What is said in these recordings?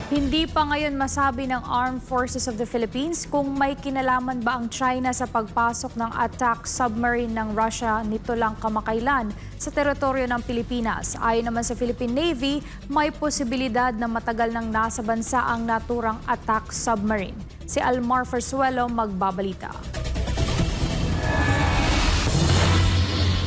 Hindi pa ngayon masabi ng Armed Forces of the Philippines kung may kinalaman ba ang China sa pagpasok ng attack submarine ng Russia nito lang kamakailan sa teritoryo ng Pilipinas. Ayon naman sa Philippine Navy, may posibilidad na matagal nang nasa bansa ang naturang attack submarine. Si Almar Fersuelo magbabalita.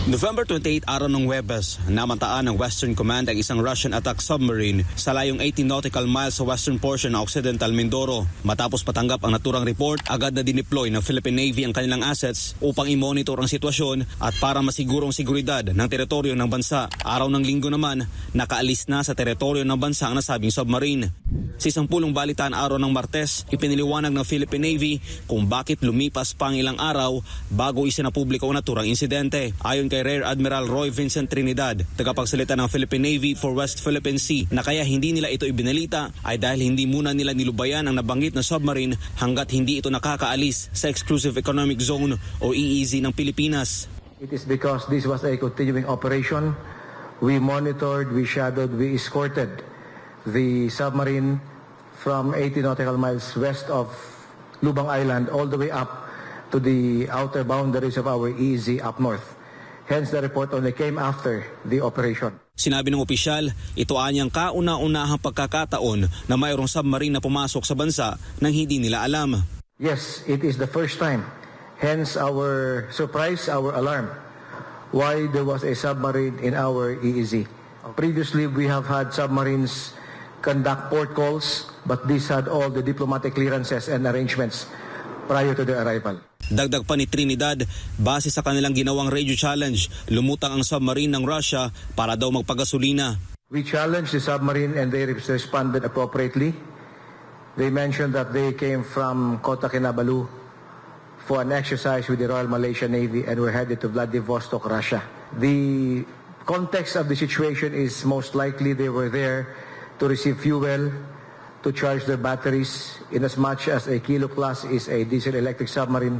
November 28, araw ng Huwebes, namantaan ng Western Command ang isang Russian attack submarine sa layong 18 nautical miles sa western portion ng Occidental Mindoro. Matapos patanggap ang naturang report, agad na dineploy ng Philippine Navy ang kanilang assets upang i-monitor ang sitwasyon at para masigurong seguridad ng teritoryo ng bansa. Araw ng Linggo naman, nakaalis na sa teritoryo ng bansa ang nasabing submarine. Sa isang pulong balitaan araw ng Martes, ipiniliwanag ng Philippine Navy kung bakit lumipas pa ang ilang araw bago isinapubliko ang naturang insidente. Ayon kay Rear Admiral Roy Vincent Trinidad, tagapagsalita ng Philippine Navy for West Philippine Sea, na kaya hindi nila ito ibinalita ay dahil hindi muna nila nilubayan ang nabanggit na submarine hanggat hindi ito nakakaalis sa Exclusive Economic Zone o EEZ ng Pilipinas. It is because this was a continuing operation. We monitored, we shadowed, we escorted the submarine from 80 nautical miles west of Lubang Island all the way up to the outer boundaries of our EEZ up north. Hence, the report only came after the operation. Sinabi ng opisyal, ito anyang kauna-unahang pagkakataon na mayroong submarine na pumasok sa bansa nang hindi nila alam. Yes, it is the first time. Hence our surprise, our alarm, why there was a submarine in our EEZ. Previously, we have had submarines conduct port calls, but these had all the diplomatic clearances and arrangements prior to their arrival. Dagdag pa ni Trinidad, base sa kanilang ginawang radio challenge, lumutang ang submarine ng Russia para daw magpagasolina. We challenged the submarine and they responded appropriately. They mentioned that they came from Kota Kinabalu for an exercise with the Royal Malaysian Navy and were headed to Vladivostok, Russia. The context of the situation is most likely they were there to receive fuel, to charge their batteries, in as much as a Kilo class is a diesel-electric submarine,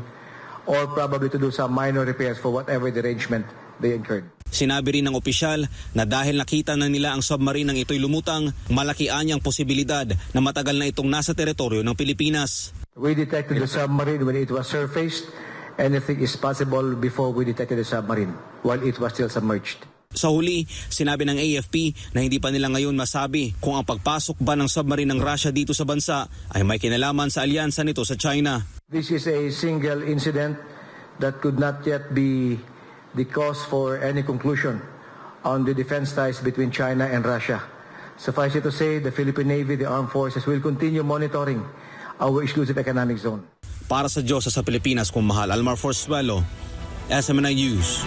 or probably to do some minor repairs for whatever the arrangement they incurred. Sinabi rin ng opisyal na dahil nakita na nila ang submarine ng ito'y lumutang, malaki anyang posibilidad na matagal na itong nasa teritoryo ng Pilipinas. We detected the submarine when it was surfaced. Anything is possible before we detected the submarine, while it was still submerged. Sa huli, sinabi ng AFP na hindi pa nila ngayon masabi kung ang pagpasok ba ng submarine ng Russia dito sa bansa ay may kinalaman sa alyansa nito sa China. This is a single incident that could not yet be the cause for any conclusion on the defense ties between China and Russia. Suffice it to say, the Philippine Navy, the armed forces will continue monitoring our exclusive economic zone. Para sa Diyos sa Pilipinas kung mahal, Almar Fersuelo, SMNI News.